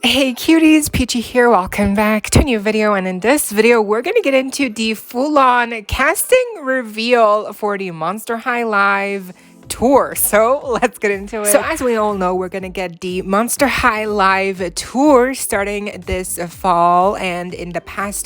Hey cuties, PeachY here, welcome back to a new video, and in this video we're going to get into the full-on casting reveal for the Monster High Live tour. So let's get into it. So as we all know, we're gonna get the Monster High Live tour starting this fall, and in the past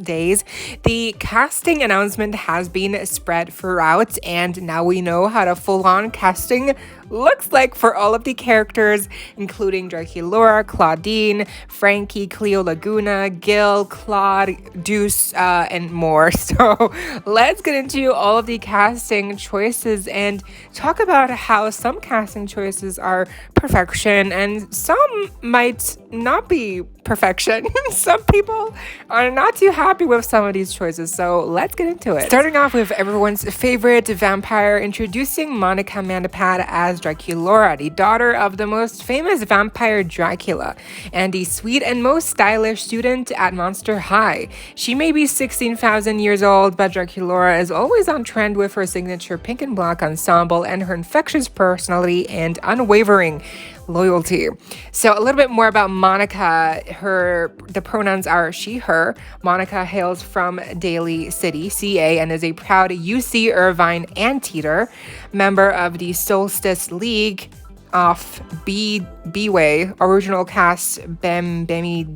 days, the casting announcement has been spread throughout, and now we know how the full-on casting looks like for all of the characters, including Draculaura, Claudine, Frankie, Cleo, Laguna, Gill, Claude, Deuce, and more. So let's get into all of the casting choices and talk about how some casting choices are perfection and some might not be perfection. Some people are not too happy with some of these choices, so let's get into it. Starting off with everyone's favorite vampire, introducing Monica Mandapad as Draculaura, the daughter of the most famous vampire Dracula, and the sweet and most stylish student at Monster High. She may be 16,000 years old, but Draculaura is always on trend with her signature pink and black ensemble and her infectious personality and unwavering loyalty. So a little bit more about Monica. The pronouns are she, her. Monica hails from Daly City, CA, and is a proud UC Irvine anteater, member of the Solstice League of B-Way, original cast Bemi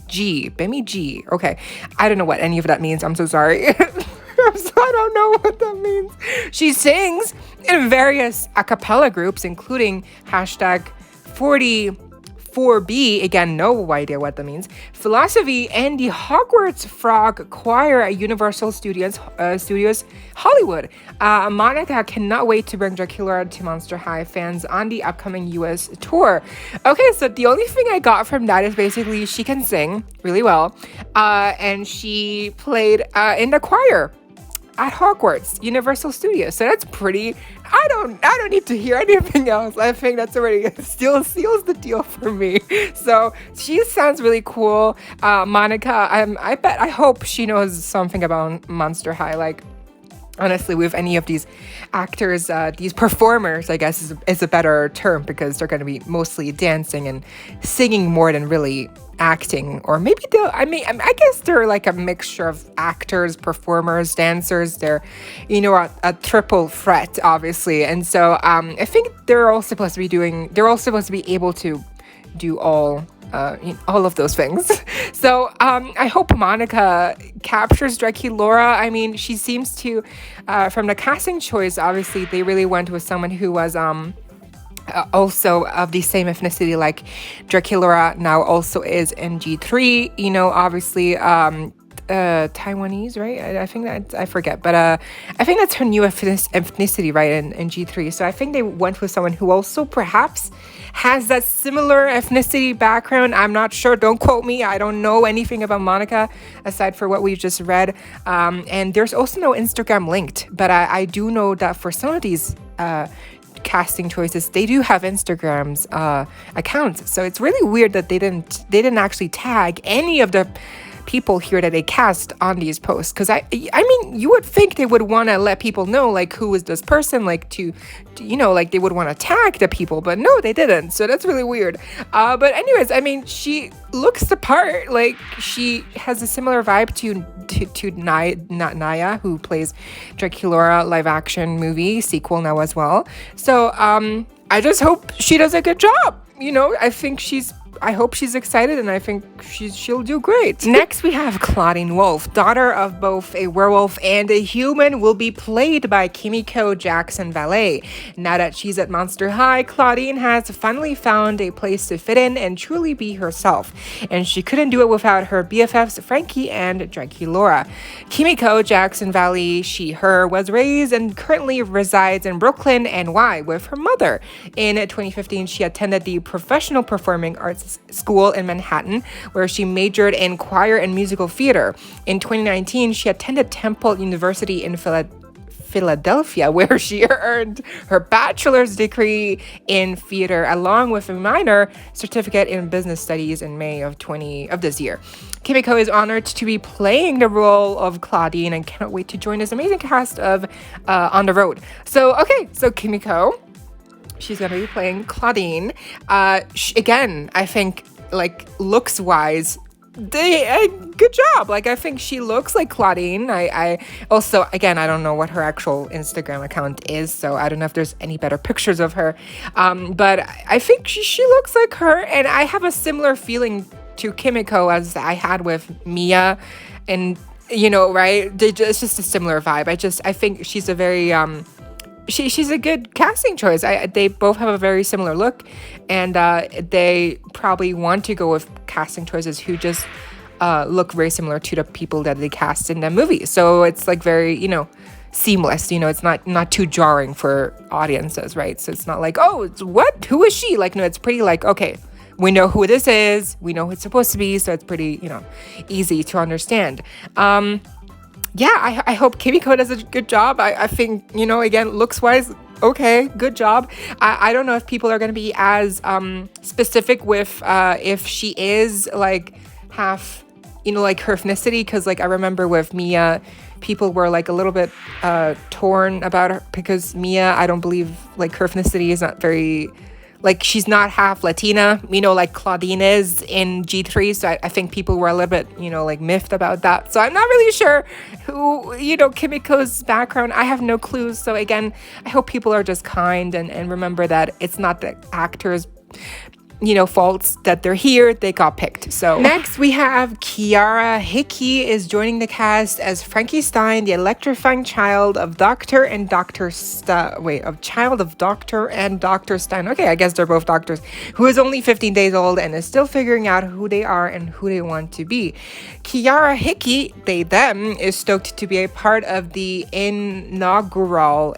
G. Okay, I don't know what any of that means. I'm so sorry. So I don't know what that means. She sings in various a cappella groups, including hashtag 44B, again, no idea what that means, Philosophy, and the Hogwarts Frog Choir at Universal Studios Hollywood. Monica cannot wait to bring Draculaura to Monster High fans on the upcoming US tour. Okay, so the only thing I got from that is basically she can sing really well, and she played in the choir at Hogwarts Universal Studios. So that's pretty. I don't need to hear anything else. I think that's already still seals the deal for me. So she sounds really cool. Monica, I hope she knows something about Monster High. Like, honestly, with any of these actors, these performers, I guess is a better term, because they're going to be mostly dancing and singing more than really acting. Or maybe I guess they're like a mixture of actors, performers, dancers. They're, a triple threat, obviously. And so I think they're all supposed to be able to do all of those things. So I hope Monica captures Draculaura. I mean, she seems to, from the casting choice, obviously they really went with someone who was also of the same ethnicity like Draculaura now also is in G3. Obviously Taiwanese, right? I think that, I forget, but I think that's her new ethnicity, right, in G3. So I think they went with someone who also perhaps has that similar ethnicity background. I'm not sure, don't quote me, I don't know anything about Monica aside for what we've just read, and there's also no Instagram linked, but I do know that for some of these casting choices, they do have Instagram's accounts. So it's really weird that they didn't actually tag any of the people here that they cast on these posts, because I mean, you would think they would want to let people know, like, who is this person, like, to like they would want to tag the people, but no, they didn't. So that's really weird. But anyways, I mean, she looks the part. Like, she has a similar vibe to Naya, who plays Draculaura live action movie sequel now as well. So I just hope she does a good job. I hope she's excited, and I think she'll do great. Next, we have Claudine Wolf, daughter of both a werewolf and a human, will be played by Kimiko Jackson Valet. Now that she's at Monster High, Claudine has finally found a place to fit in and truly be herself, and she couldn't do it without her BFFs Frankie and Draculaura. Kimiko Jackson Valet, she, her, was raised and currently resides in Brooklyn, NY, with her mother. In 2015, she attended the Professional Performing Arts School in Manhattan, where she majored in choir and musical theater. In 2019, she attended Temple University in Philadelphia, where she earned her bachelor's degree in theater along with a minor certificate in business studies in May of this year. Kimiko is honored to be playing the role of Claudine and cannot wait to join this amazing cast of On the Road. So Kimiko, She's going to be playing Claudine. Again, I think, like, looks-wise, good job. Like, I think she looks like Claudine. I also, again, I don't know what her actual Instagram account is, so I don't know if there's any better pictures of her. But I think she looks like her, and I have a similar feeling to Kimiko as I had with Mia, and right? It's just a similar vibe. I think she's a very she's a good casting choice. They both have a very similar look, and they probably want to go with casting choices who just look very similar to the people that they cast in the movie. So it's like very, seamless. It's not too jarring for audiences, right? So it's not like, oh, what? Who is she? Like, no, it's pretty like, okay, we know who this is. We know who it's supposed to be. So it's pretty, easy to understand. Yeah, I hope Kimiko does a good job. I think, again, looks-wise, okay, good job. I don't know if people are going to be as specific with if she is, like, half, like, her ethnicity. Because, like, I remember with Mia, people were, like, a little bit torn about her. Because Mia, I don't believe, like, her ethnicity is not very... Like, she's not half Latina, like Claudine is in G3. So I think people were a little bit, like, miffed about that. So I'm not really sure who, Kimiko's background. I have no clues. So again, I hope people are just kind and remember that it's not the actors' faults that they're here. They got picked. So next we have Kiara. Hickey is joining the cast as Frankenstein, the electrifying child of Doctor and Dr. Child of Doctor and Dr. Stein. Okay, I guess they're both doctors, who is only 15 days old and is still figuring out who they are and who they want to be. Kiara Hickey, them, is stoked to be a part of the inaugural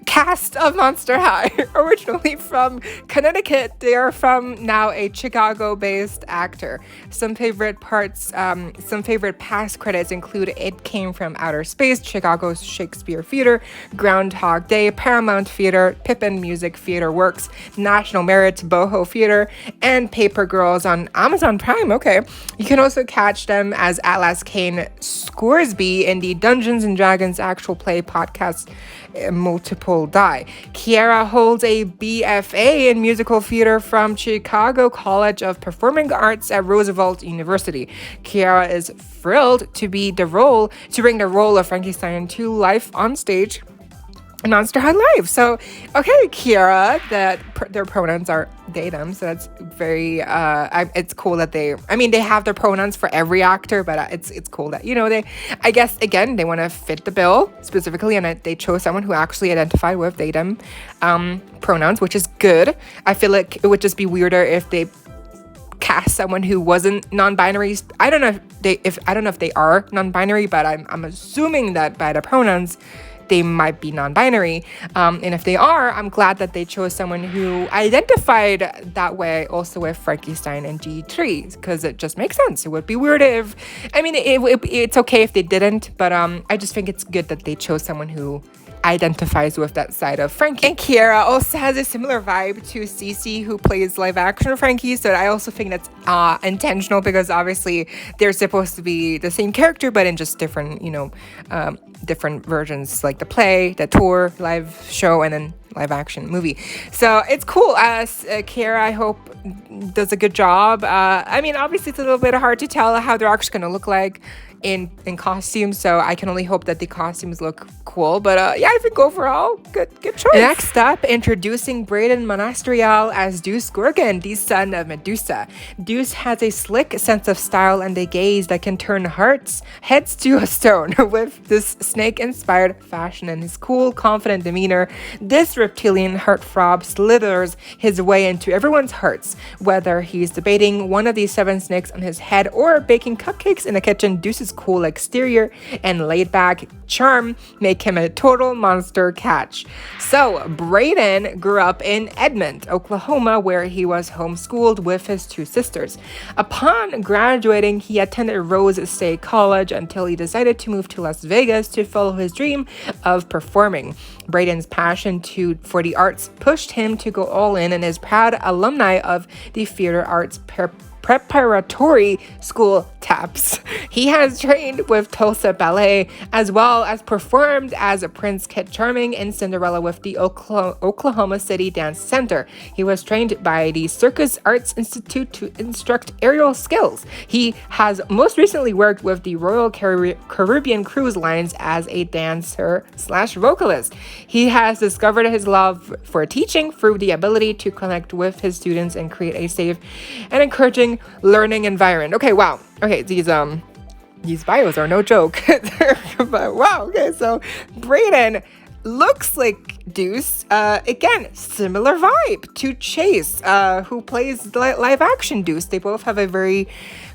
cast of Monster High. Originally from Connecticut, they are from now a Chicago-based actor. Some favorite past credits include It Came from Outer Space, Chicago's Shakespeare Theater, Groundhog Day, Paramount Theater, Pippin Music Theater Works, National Merit, Boho Theater, and Paper Girls on Amazon Prime. Okay. You can also catch them as Atlas Kane Scoresby in the Dungeons & Dragons actual play podcast Multiple Die. Kiara holds a BFA in musical theater from Chicago College of Performing Arts at Roosevelt University. Kiara is thrilled to bring the role of Frankenstein to life on stage in Monster High Live. So, okay, Kiara, their pronouns are they, them. So that's very, it's cool that they have their pronouns for every actor, but it's cool that, I guess, again, they want to fit the bill specifically, and they chose someone who actually identified with they, them pronouns, which is good. I feel like it would just be weirder if they cast someone who wasn't non-binary. I don't know if they are non-binary, but I'm assuming that by the pronouns, they might be non-binary. And if they are, I'm glad that they chose someone who identified that way also with Frankenstein and G3, because it just makes sense. It would be weird if, it's okay if they didn't, but I just think it's good that they chose someone who identifies with that side of Frankie. And Kiara also has a similar vibe to Cece, who plays live action Frankie, so I also think that's intentional, because obviously they're supposed to be the same character but in just different different versions, like the play, the tour, live show, and then live action movie. So it's cool. Kiara, I hope, does a good job. Obviously it's a little bit hard to tell how they're actually going to look like in costume, so I can only hope that the costumes look cool, but I think overall good choice. Next up, introducing Braden Monastrial as Deuce Gorgon, the son of Medusa. Deuce has a slick sense of style and a gaze that can turn heads to a stone. With this snake-inspired fashion and his cool, confident demeanor, this reptilian heartthrob slithers his way into everyone's hearts. Whether he's debating one of these 7 snakes on his head or baking cupcakes in the kitchen, Deuce's cool exterior and laid-back charm make him a total monster catch. So, Braden grew up in Edmond, Oklahoma, where he was homeschooled with his 2 sisters. Upon graduating, he attended Rose State College until he decided to move to Las Vegas to follow his dream of performing. Braden's passion for the arts pushed him to go all in, and is proud alumni of the theater arts preparatory school taps. He has trained with Tulsa Ballet as well as performed as a Prince Kid Charming in Cinderella with the Oklahoma City Dance Center. He was trained by the Circus Arts Institute to instruct aerial skills. He has most recently worked with the Royal Caribbean Cruise Lines as a dancer/vocalist. He has discovered his love for teaching through the ability to connect with his students and create a safe and encouraging learning environment. Okay, wow. Okay, these bios are no joke. But wow, okay, so Braden looks like Deuce. Again, similar vibe to Chase, who plays live action Deuce. They both have a very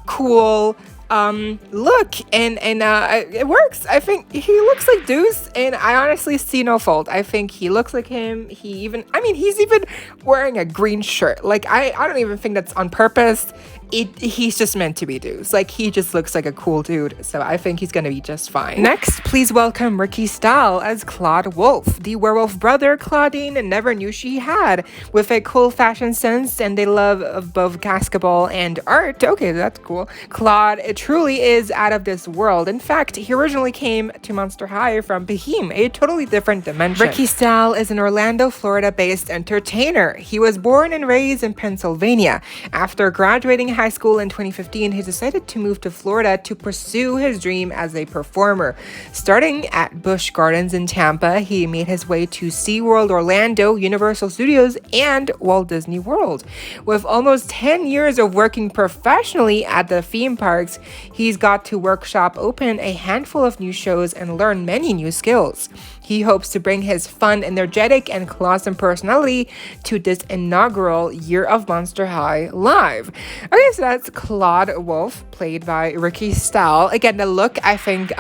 cool look, and it works. I think he looks like Deuce, and I honestly see no fault. I think he looks like him. He's even wearing a green shirt. Like, I don't even think that's on purpose. He's just meant to be Deuce. Like, he just looks like a cool dude, so I think he's gonna be just fine. Next, please welcome Ricky Stahl as Claude Wolf. The werewolf brother Claudine never knew she had. With a cool fashion sense and a love of both basketball and art, okay, that's cool, Claude truly is out of this world. In fact, he originally came to Monster High from Beheem, a totally different dimension. Ricky Stahl is an Orlando, Florida-based entertainer. He was born and raised in Pennsylvania. After graduating high school in 2015, he decided to move to Florida to pursue his dream as a performer. Starting at Busch Gardens in Tampa, he made his way to SeaWorld Orlando, Universal Studios, and Walt Disney World. With almost 10 years of working professionally at the theme parks, he's got to workshop, open a handful of new shows, and learn many new skills. He hopes to bring his fun, energetic, and classy personality to this inaugural Year of Monster High live. Okay, so that's Claude Wolf, played by Ricky Stahl. Again, the look, I think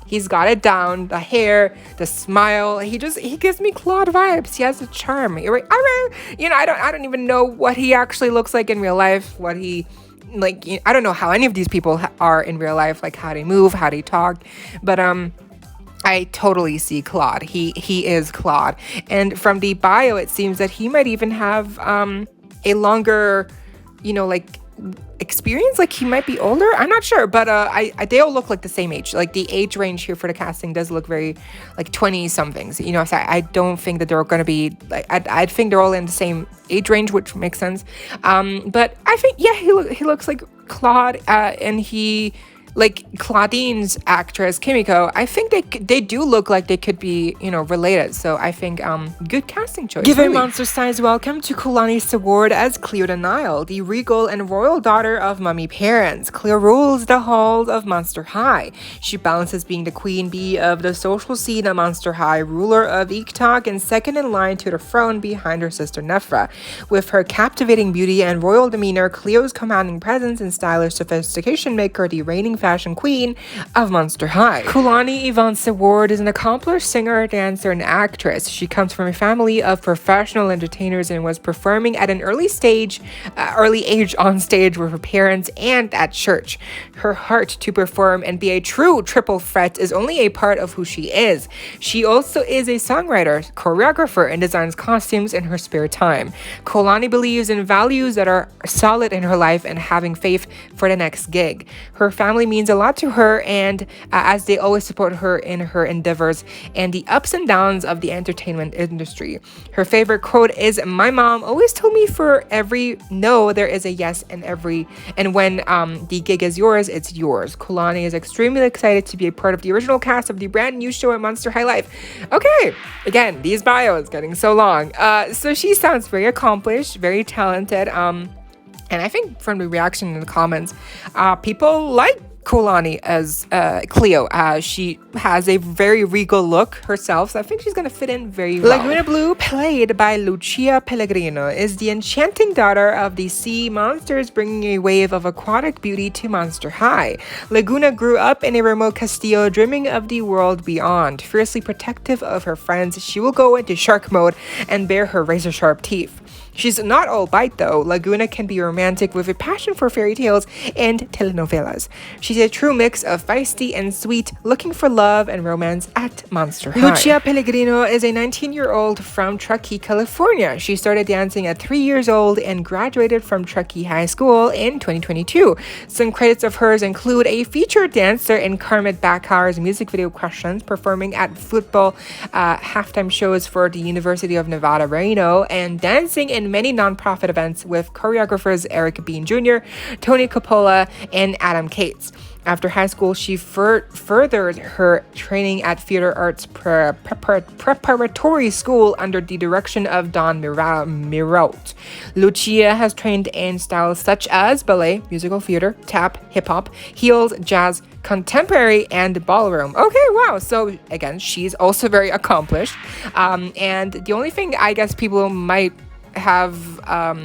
he's got it down. The hair, the smile, he gives me Claude vibes. He has a charm. I don't even know what he actually looks like in real life. I don't know how any of these people are in real life, like how they move, how they talk, but I totally see Claude. He is Claude. And from the bio, it seems that he might even have a longer, experience. Like, he might be older. I'm not sure, but they all look like the same age. Like, the age range here for the casting does look very like 20 somethings. So I don't think that they're going to be like. I think they're all in the same age range, which makes sense. But I think he looks like Claude, and he. Like Claudine's actress, Kimiko, I think they do look like they could be, related. So I think good casting choice. Give a monster-sized welcome to Kulani Seward as Cleo the Nile, the regal and royal daughter of mummy parents. Cleo rules the halls of Monster High. She balances being the queen bee of the social scene at Monster High, ruler of Eektalk, and second in line to the throne behind her sister Nefra. With her captivating beauty and royal demeanor, Cleo's commanding presence and stylish sophistication make her the reigning fashion queen of Monster High. Kulani Yvonne Seward is an accomplished singer, dancer, and actress. She comes from a family of professional entertainers and was performing at an early age on stage with her parents and at church. Her heart to perform and be a true triple threat is only a part of who she is. She also is a songwriter, choreographer, and designs costumes in her spare time. Kulani believes in values that are solid in her life and having faith for the next gig. Her family means a lot to her, and as they always support her in her endeavors and the ups and downs of the entertainment industry. Her favorite quote is, "My mom always told me for every no there is a yes, and when the gig is yours, it's yours." Kulani is extremely excited to be a part of the original cast of the brand new show at Monster High Live. Okay, again, these bios getting so long. So she sounds very accomplished, very talented. And I think from the reaction in the comments, people like Kulani as Cleo. She has a very regal look herself, so I think she's going to fit in very well. Laguna Blue, played by Lucia Pellegrino, is the enchanting daughter of the sea monsters, bringing a wave of aquatic beauty to Monster High. Laguna grew up in a remote castillo, dreaming of the world beyond. Fiercely protective of her friends, she will go into shark mode and bare her razor-sharp teeth. She's not all bite though. Laguna can be romantic with a passion for fairy tales and telenovelas. She's a true mix of feisty and sweet, looking for love and romance at Monster High. Lucia Pellegrino is a 19-year-old from Truckee, California. She started dancing at 3 years old and graduated from Truckee High School in 2022. Some credits of hers include a featured dancer in Kermit Backhauer's music video Questions, performing at football halftime shows for the University of Nevada, Reno, and dancing in many nonprofit events with choreographers Eric Bean Jr., Tony Coppola, and Adam Cates. After high school, she furthered her training at Theater Arts Preparatory School under the direction of Don Miraut. Lucia has trained in styles such as ballet, musical theater, tap, hip-hop, heels, jazz, contemporary, and ballroom. Okay, wow. So again, she's also very accomplished. And the only thing I guess people might have a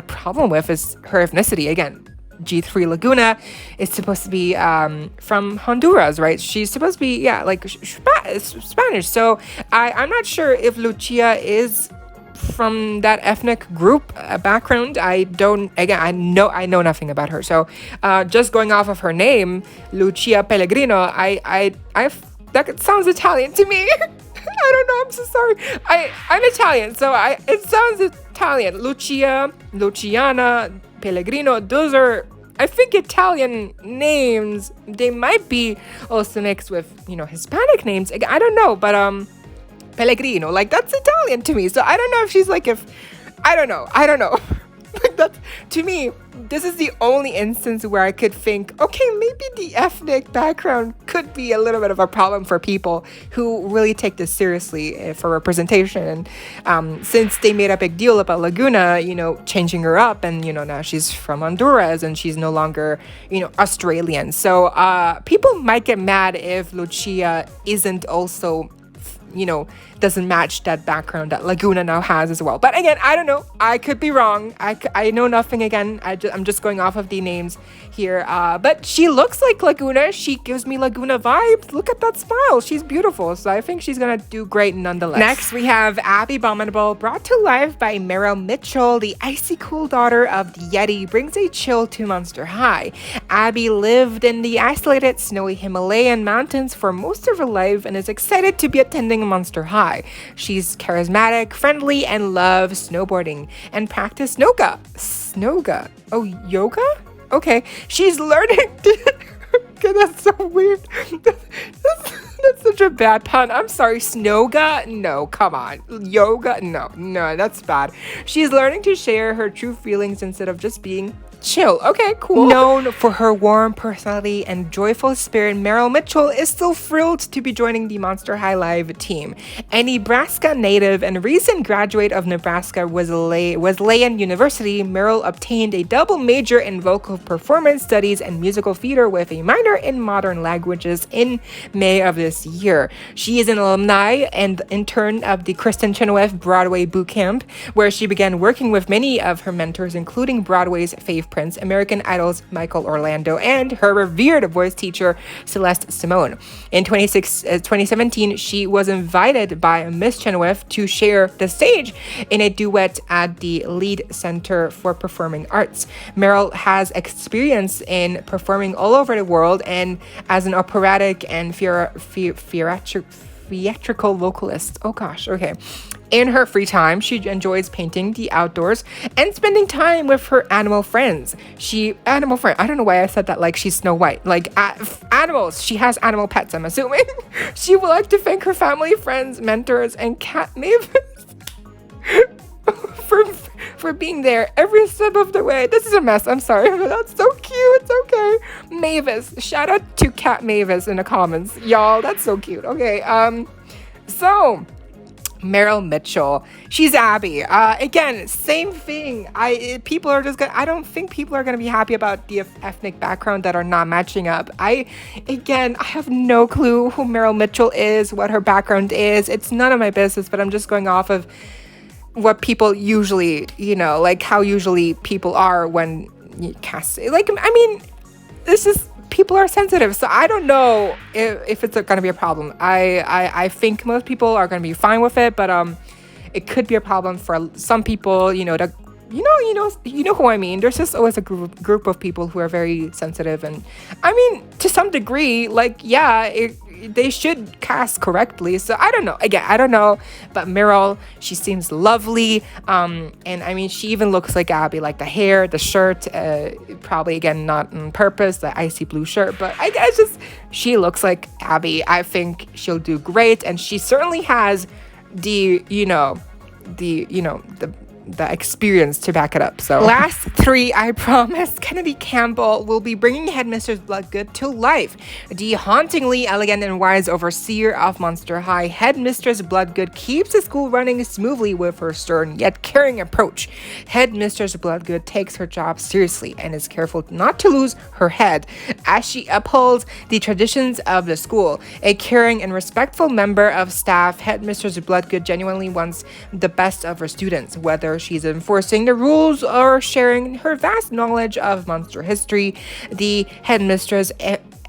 problem with is her ethnicity. Again, G3 Laguna is supposed to be from Honduras, right? She's supposed to be, Spanish. So I'm not sure if Lucia is from that ethnic group background. I know nothing about her. So just going off of her name, Lucia Pellegrino, that sounds Italian to me. I don't know. I'm so sorry. I'm Italian, so it sounds Italian. Lucia, Luciana, Pellegrino. Those are, I think, Italian names. They might be also mixed with, Hispanic names. I don't know, but Pellegrino, like, that's Italian to me. So I don't know if she's like, I don't know. Like, that's, to me, this is the only instance where I could think, okay, maybe the ethnic background could be a little bit of a problem for people who really take this seriously for representation. And since they made a big deal about Laguna, changing her up, and, now she's from Honduras and she's no longer, Australian. So people might get mad if Lucia isn't also, doesn't match that background that Laguna now has as well. But again, I don't know. I could be wrong. I know nothing again. I'm just going off of the names here. But she looks like Laguna. She gives me Laguna vibes. Look at that smile. She's beautiful. So I think she's going to do great nonetheless. Next, we have Abby Abominable, brought to life by Meryl Mitchell. The icy cool daughter of the Yeti brings a chill to Monster High. Abby lived in the isolated snowy Himalayan mountains for most of her life and is excited to be attending Monster High. She's charismatic, friendly, and loves snowboarding and practice yoga. Oh, yoga? Okay. She's learning to... Okay, that's so weird. That's such a bad pun. I'm sorry. Snoga? No, come on. Yoga? No, that's bad. She's learning to share her true feelings instead of just being chill. Okay, cool. Known for her warm personality and joyful spirit, Meryl Mitchell is still thrilled to be joining the Monster High Live team. A Nebraska native and recent graduate of Nebraska Wesleyan University, Meryl obtained a double major in vocal performance studies and musical theater with a minor in modern languages in May of this year. She is an alumni and intern of the Kristen Chenoweth Broadway Boot Camp, where she began working with many of her mentors, including Broadway's Faith Prince, American Idol's Michael Orlando, and her revered voice teacher, Celeste Simone. In 2017, she was invited by Miss Chenoweth to share the stage in a duet at the Lead Center for Performing Arts. Meryl has experience in performing all over the world and as an operatic and theatrical vocalist. Oh gosh, okay. In her free time, she enjoys painting the outdoors and spending time with her animal friends. I don't know why I said that like she's Snow White. Like animals. She has animal pets, I'm assuming. She would like to thank her family, friends, mentors, and cat Mavis for being there every step of the way. This is a mess. I'm sorry, but that's so cute. It's okay. Mavis. Shout out to Cat Mavis in the comments. Y'all, that's so cute. Okay, so Meryl Mitchell, she's Abby. Again, same thing. I don't think people are gonna be happy about the ethnic background that are not matching up. I have no clue who Meryl Mitchell is, what her background is. It's none of my business, but I'm just going off of what people usually, like how usually people are when you cast. Like, I mean, this is, people are sensitive, so I don't know if it's going to be a problem. I think most people are going to be fine with it, but it could be a problem for some people, you know who I mean. There's just always a group of people who are very sensitive, and I mean, to some degree, like, yeah, they should cast correctly. So I don't know. Again, I don't know. But Meryl, she seems lovely. And I mean, she even looks like Abby, like the hair, the shirt, probably again not on purpose, the icy blue shirt. But I guess just she looks like Abby. I think she'll do great, and she certainly has the the experience to back it up. So last three, I promise, Kennedy Campbell will be bringing Headmistress Bloodgood to life. The hauntingly elegant and wise overseer of Monster High, Headmistress Bloodgood keeps the school running smoothly with her stern yet caring approach. Headmistress Bloodgood takes her job seriously and is careful not to lose her head as she upholds the traditions of the school. A caring and respectful member of staff, Headmistress Bloodgood genuinely wants the best of her students, whether she's enforcing the rules or sharing her vast knowledge of monster history. The headmistress'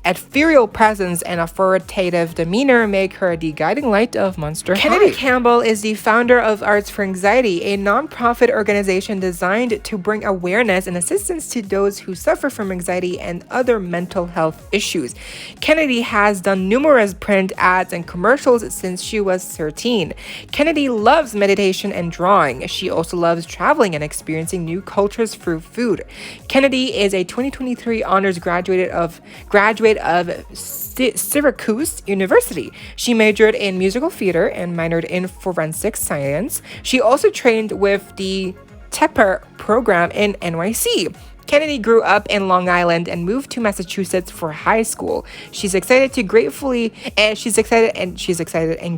ethereal presence and authoritative demeanor make her the guiding light of Monster High. Kennedy Campbell is the founder of Arts for Anxiety, a non-profit organization designed to bring awareness and assistance to those who suffer from anxiety and other mental health issues. Kennedy has done numerous print ads and commercials since she was 13. Kennedy loves meditation and drawing. She also loves traveling and experiencing new cultures through food. Kennedy is a 2023 honors graduate of Syracuse University. She majored in musical theater and minored in forensic science. She also trained with the Tepper program in NYC. Kennedy grew up in Long Island and moved to Massachusetts for high school. She's excited and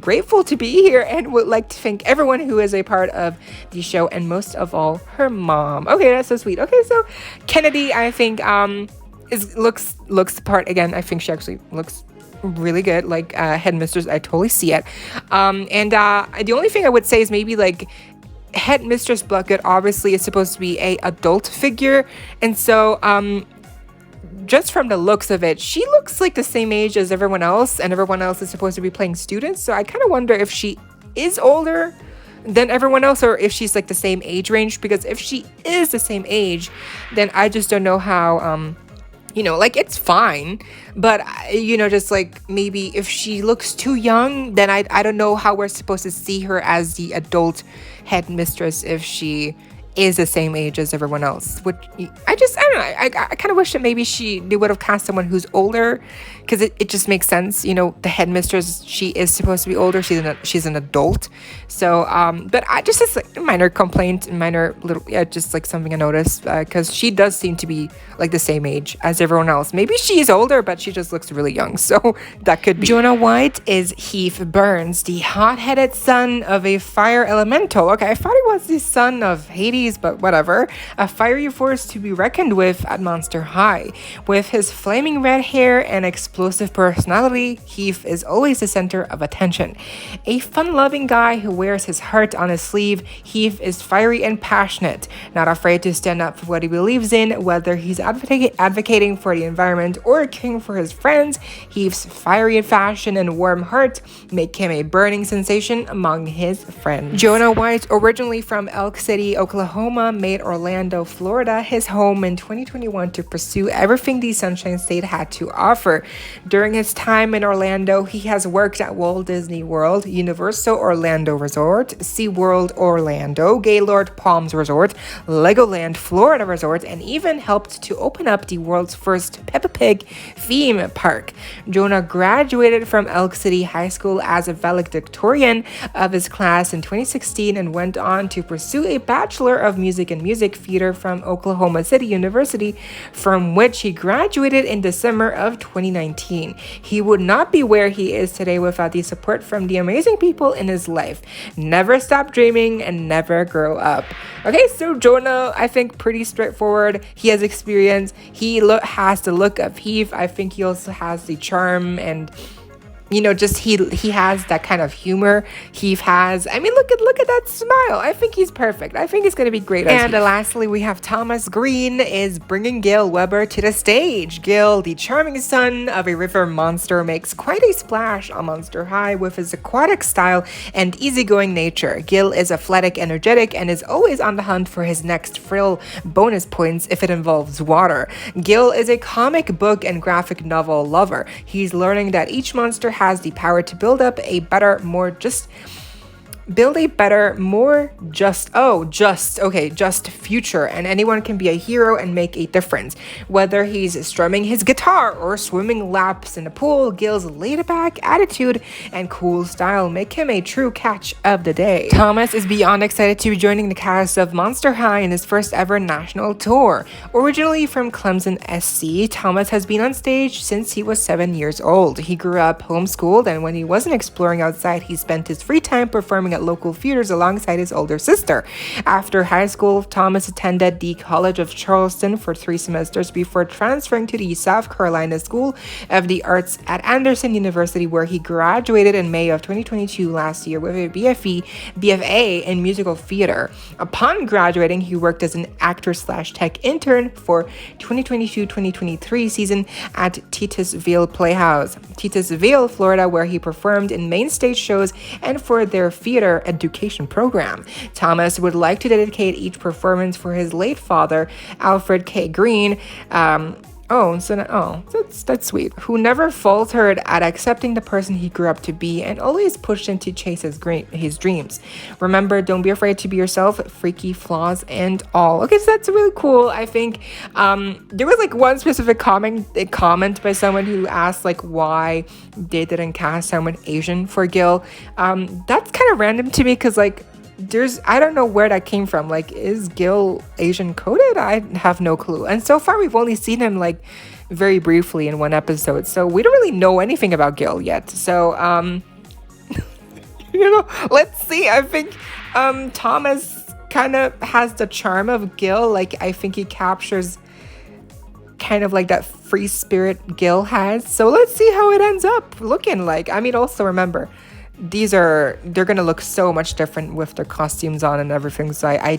grateful to be here, and would like to thank everyone who is a part of the show, and most of all, her mom. Okay, that's so sweet. Okay, so Kennedy, I think, looks the part again. I think she actually looks really good, like headmistress. I totally see it. The only thing I would say is maybe like Headmistress Bloodgood obviously is supposed to be a adult figure, and so just from the looks of it, she looks like the same age as everyone else, and everyone else is supposed to be playing students. So I kind of wonder if she is older than everyone else, or if she's like the same age range, because if she is the same age, then I just don't know how like, it's fine, but just like, maybe if she looks too young, then I don't know how we're supposed to see her as the adult headmistress if she is the same age as everyone else. Which I don't know. I kind of wish that maybe they would have cast someone who's older, because it just makes sense. The headmistress, she is supposed to be older. She's an adult. So but I just, it's like a minor complaint, just like something I noticed, because she does seem to be like the same age as everyone else. Maybe she's older, but she just looks really young. So that could be. Jonah White is Heath Burns, the hot-headed son of a fire elemental. Okay, I thought he was the son of Hades, but whatever. A fiery force to be reckoned with at Monster High. With his flaming red hair and explosive personality, Heath is always the center of attention. A fun-loving guy who wears his heart on his sleeve, Heath is fiery and passionate, not afraid to stand up for what he believes in, whether he's advocating for the environment or caring for his friends. Heath's fiery fashion and warm heart make him a burning sensation among his friends. Jonah White, originally from Elk City, Oklahoma, made Orlando, Florida his home in 2021 to pursue everything the Sunshine State had to offer. During his time in Orlando, he has worked at Walt Disney World, Universal Orlando Resort, SeaWorld Orlando, Gaylord Palms Resort, Legoland Florida Resort, and even helped to open up the world's first Peppa Pig theme park. Jonah graduated from Elk City High School as a valedictorian of his class in 2016 and went on to pursue a Bachelor of Music and Music Theater from Oklahoma City University, from which he graduated in December of 2019. He would not be where he is today without the support from the amazing people in his life. Never stop dreaming and never grow up. Okay, so Jonah, I think pretty straightforward. He has experience. He has the look of Heath. I think he also has the charm and just he has that kind of humor. Heath has. I mean, look at that smile. I think he's perfect. I think he's gonna be great. And lastly, we have Thomas Green is bringing Gill Weber to the stage. Gill, the charming son of a river monster, makes quite a splash on Monster High with his aquatic style and easygoing nature. Gill is athletic, energetic, and is always on the hunt for his next thrill bonus points if it involves water. Gill is a comic book and graphic novel lover. He's learning that each monster has the power to build a better, more just future, and anyone can be a hero and make a difference. Whether he's strumming his guitar or swimming laps in the pool, Gill's laid-back attitude and cool style make him a true catch of the day. Thomas is beyond excited to be joining the cast of Monster High in his first ever national tour. Originally from Clemson, SC, Thomas has been on stage since he was 7 years old. He grew up homeschooled, and when he wasn't exploring outside, he spent his free time performing at local theaters alongside his older sister. After high school, Thomas attended the College of Charleston for 3 semesters before transferring to the South Carolina School of the Arts at Anderson University, where he graduated in May of 2022 last year with a BFA in musical theater. Upon graduating, he worked as an actor/tech intern for 2022-2023 season at Titusville Playhouse, Titusville, Florida, where he performed in main stage shows and for their theater education program. Thomas would like to dedicate each performance for his late father, Alfred K. Green, that's sweet, who never faltered at accepting the person he grew up to be and always pushed him to chase his dreams. Remember, don't be afraid to be yourself, freaky flaws and all. Okay, so that's really cool. I think there was like one specific comment by someone who asked like why they didn't cast someone Asian for Gill. That's kind of random to me because like I don't know where that came from. Like, is Gill Asian coded? I have no clue. And so far, we've only seen him like very briefly in one episode. So we don't really know anything about Gill yet. So, let's see. I think Thomas kind of has the charm of Gill. Like, I think he captures kind of like that free spirit Gill has. So let's see how it ends up looking like. I mean, also remember, they're gonna look so much different with their costumes on and everything, so I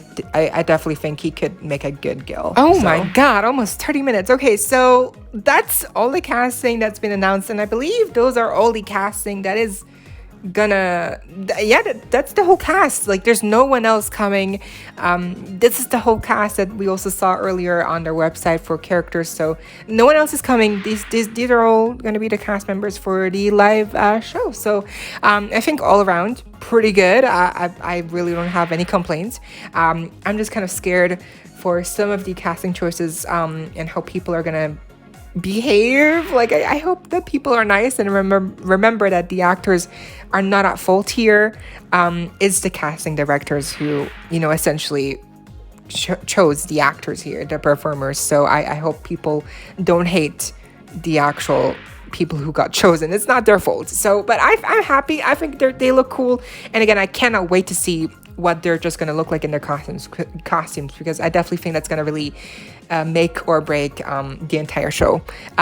definitely think he could make a good Gill. My god, almost 30 minutes. Okay, so that's all the casting that's been announced, and I believe those are all the casting that is that's the whole cast. Like, there's no one else coming. This is the whole cast that we also saw earlier on their website for characters, so no one else is coming. These are all going to be the cast members for the live show. So I think all around pretty good. I really don't have any complaints. I'm just kind of scared for some of the casting choices and how people are gonna behave. Like, I hope that people are nice and remember that the actors are not at fault here. It's the casting directors who, essentially chose the actors here, the performers. So I hope people don't hate the actual people who got chosen. It's not their fault. So, but I'm happy. I think they look cool. And again, I cannot wait to see what they're just going to look like in their costumes, because I definitely think that's going to really make or break the entire show.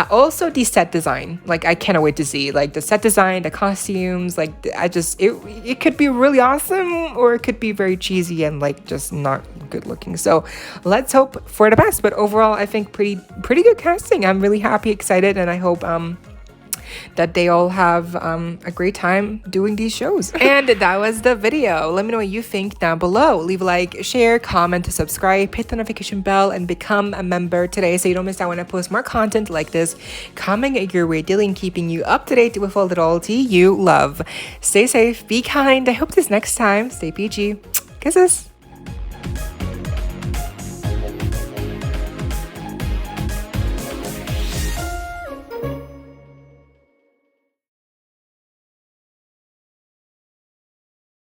Also, the set design, like, I cannot wait to see like the set design, the costumes. Like, it could be really awesome, or it could be very cheesy and like just not good looking. So let's hope for the best. But overall, I think pretty good casting. I'm really happy, excited, and I hope that they all have a great time doing these shows. And that was the video. Let me know what you think down below. Leave a like, share, comment, subscribe, hit the notification bell, and become a member today so you don't miss out when I post more content like this coming your way daily and keeping you up to date with all the loyalty you love. Stay safe, be kind. I hope this next time. Stay peachy. Kisses.